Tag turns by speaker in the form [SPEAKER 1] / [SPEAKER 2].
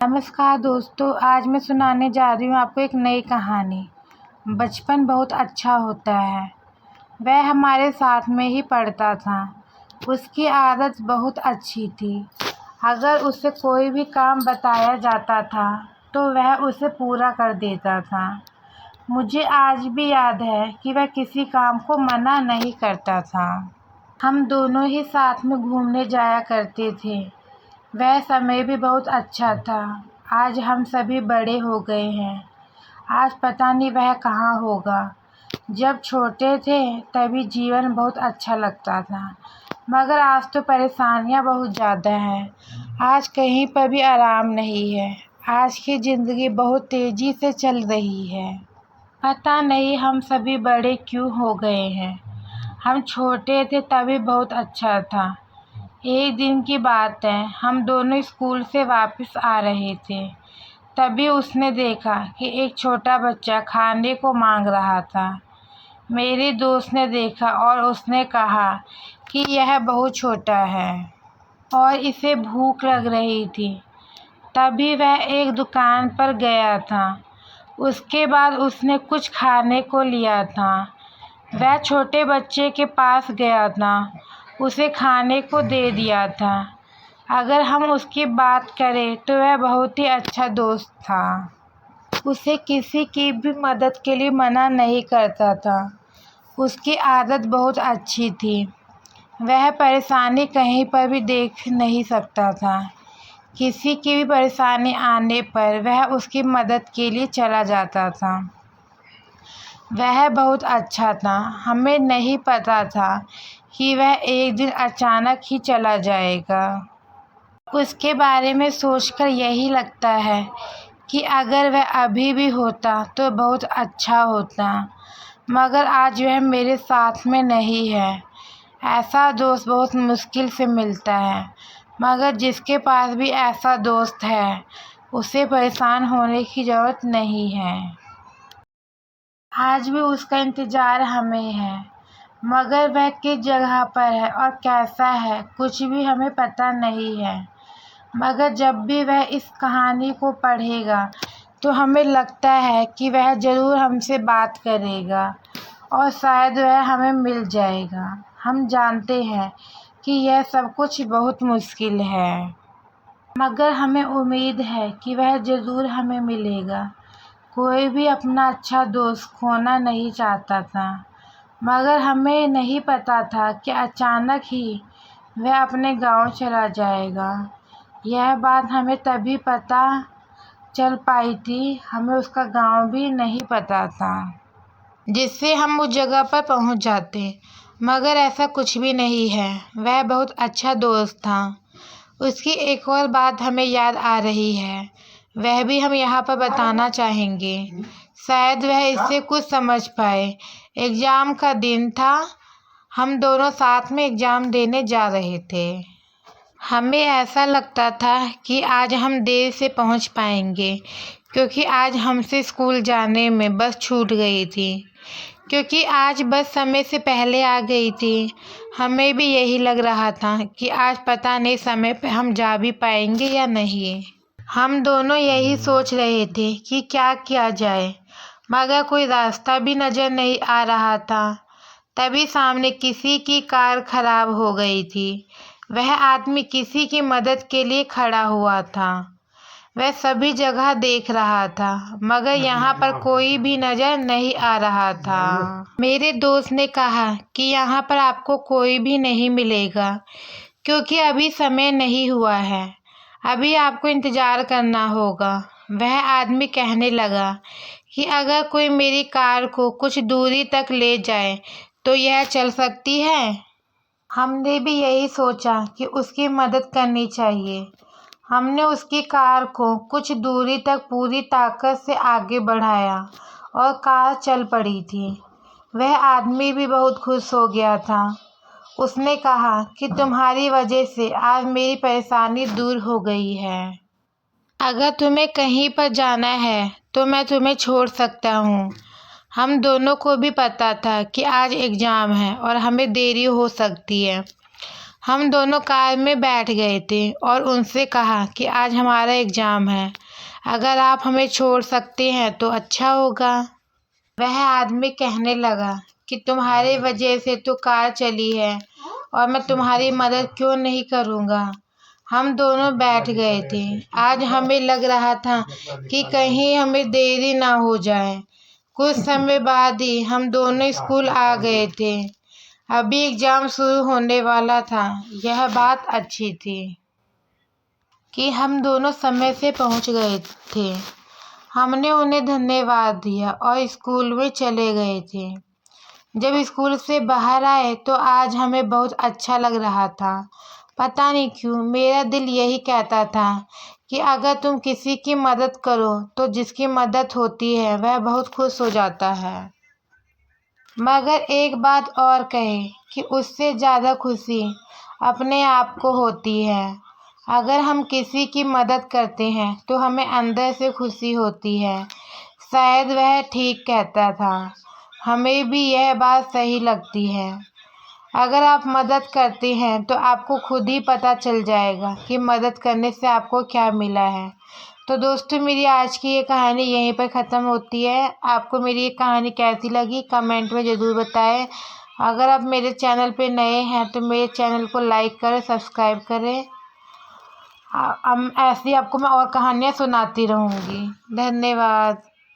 [SPEAKER 1] नमस्कार दोस्तों, आज मैं सुनाने जा रही हूँ आपको एक नई कहानी। बचपन बहुत अच्छा होता है। वह हमारे साथ में ही पढ़ता था। उसकी आदत बहुत अच्छी थी। अगर उसे कोई भी काम बताया जाता था तो वह उसे पूरा कर देता था। मुझे आज भी याद है कि वह किसी काम को मना नहीं करता था। हम दोनों ही साथ में घूमने जाया करते थे। वह समय भी बहुत अच्छा था। आज हम सभी बड़े हो गए हैं। आज पता नहीं वह कहाँ होगा। जब छोटे थे तभी जीवन बहुत अच्छा लगता था, मगर आज तो परेशानियाँ बहुत ज़्यादा हैं। आज कहीं पर भी आराम नहीं है। आज की ज़िंदगी बहुत तेज़ी से चल रही है। पता नहीं हम सभी बड़े क्यों हो गए हैं। हम छोटे थे तभी बहुत अच्छा था। एक दिन की बात है, हम दोनों स्कूल से वापस आ रहे थे। तभी उसने देखा कि एक छोटा बच्चा खाने को मांग रहा था। मेरे दोस्त ने देखा और उसने कहा कि यह बहुत छोटा है और इसे भूख लग रही थी। तभी वह एक दुकान पर गया था। उसके बाद उसने कुछ खाने को लिया था। वह छोटे बच्चे के पास गया था, उसे खाने को दे दिया था। अगर हम उसकी बात करें तो वह बहुत ही अच्छा दोस्त था। उसे किसी की भी मदद के लिए मना नहीं करता था। उसकी आदत बहुत अच्छी थी। वह परेशानी कहीं पर भी देख नहीं सकता था। किसी की भी परेशानी आने पर वह उसकी मदद के लिए चला जाता था। वह बहुत अच्छा था। हमें नहीं पता था कि वह एक दिन अचानक ही चला जाएगा। उसके बारे में सोचकर यही लगता है कि अगर वह अभी भी होता तो बहुत अच्छा होता, मगर आज वह मेरे साथ में नहीं है। ऐसा दोस्त बहुत मुश्किल से मिलता है, मगर जिसके पास भी ऐसा दोस्त है उसे परेशान होने की ज़रूरत नहीं है। आज भी उसका इंतज़ार हमें है, मगर वह किस जगह पर है और कैसा है कुछ भी हमें पता नहीं है। मगर जब भी वह इस कहानी को पढ़ेगा तो हमें लगता है कि वह ज़रूर हमसे बात करेगा और शायद वह हमें मिल जाएगा। हम जानते हैं कि यह सब कुछ बहुत मुश्किल है, मगर हमें उम्मीद है कि वह ज़रूर हमें मिलेगा। कोई भी अपना अच्छा दोस्त खोना नहीं चाहता था, मगर हमें नहीं पता था कि अचानक ही वह अपने गांव चला जाएगा। यह बात हमें तभी पता चल पाई थी, हमें उसका गांव भी नहीं पता था, जिससे हम उस जगह पर पहुंच जाते। मगर ऐसा कुछ भी नहीं है। वह बहुत अच्छा दोस्त था। उसकी एक और बात हमें याद आ रही है, वह भी हम यहाँ पर बताना चाहेंगे। शायद वह इससे कुछ समझ पाए। एग्ज़ाम का दिन था। हम दोनों साथ में एग्ज़ाम देने जा रहे थे। हमें ऐसा लगता था कि आज हम देर से पहुँच पाएंगे, क्योंकि आज हमसे स्कूल जाने में बस छूट गई थी। क्योंकि आज बस समय से पहले आ गई थी। हमें भी यही लग रहा था कि आज पता नहीं समय पे हम जा भी पाएंगे या नहीं। हम दोनों यही सोच रहे थे कि क्या किया जाए, मगर कोई रास्ता भी नज़र नहीं आ रहा था। तभी सामने किसी की कार खराब हो गई थी। वह आदमी किसी की मदद के लिए खड़ा हुआ था। वह सभी जगह देख रहा था, मगर यहाँ पर कोई भी नज़र नहीं आ रहा था। मेरे दोस्त ने कहा कि यहाँ पर आपको कोई भी नहीं मिलेगा, क्योंकि अभी समय नहीं हुआ है। अभी आपको इंतज़ार करना होगा। वह आदमी कहने लगा कि अगर कोई मेरी कार को कुछ दूरी तक ले जाए तो यह चल सकती है। हमने भी यही सोचा कि उसकी मदद करनी चाहिए। हमने उसकी कार को कुछ दूरी तक पूरी ताकत से आगे बढ़ाया और कार चल पड़ी थी। वह आदमी भी बहुत खुश हो गया था। उसने कहा कि तुम्हारी वजह से आज मेरी परेशानी दूर हो गई है। अगर तुम्हें कहीं पर जाना है तो मैं तुम्हें छोड़ सकता हूँ। हम दोनों को भी पता था कि आज एग्ज़ाम है और हमें देरी हो सकती है, हम दोनों कार में बैठ गए थे और उनसे कहा कि आज हमारा एग्ज़ाम है, अगर आप हमें छोड़ सकते हैं तो अच्छा होगा। वह आदमी कहने लगा कि तुम्हारी वजह से तो कार चली है और मैं तुम्हारी मदद क्यों नहीं करूँगा। हम दोनों बैठ गए थे। आज हमें लग रहा था कि कहीं हमें देरी ना हो जाए। कुछ समय बाद ही हम दोनों स्कूल आ गए थे। अभी एग्ज़ाम शुरू होने वाला था। यह बात अच्छी थी कि हम दोनों समय से पहुंच गए थे। हमने उन्हें धन्यवाद दिया और स्कूल में चले गए थे। जब स्कूल से बाहर आए तो आज हमें बहुत अच्छा लग रहा था। पता नहीं क्यों मेरा दिल यही कहता था कि अगर तुम किसी की मदद करो तो जिसकी मदद होती है वह बहुत खुश हो जाता है। मगर एक बात और कहे कि उससे ज़्यादा खुशी अपने आप को होती है। अगर हम किसी की मदद करते हैं तो हमें अंदर से खुशी होती है। शायद वह ठीक कहता था। हमें भी यह बात सही लगती है। अगर आप मदद करते हैं तो आपको खुद ही पता चल जाएगा कि मदद करने से आपको क्या मिला है। तो दोस्तों, मेरी आज की ये कहानी यहीं पर ख़त्म होती है। आपको मेरी ये कहानी कैसी लगी कमेंट में ज़रूर बताएं। अगर आप मेरे चैनल पे नए हैं तो मेरे चैनल को लाइक करें, सब्सक्राइब करें। ऐसी आपको मैं और कहानियाँ सुनाती रहूँगी। धन्यवाद।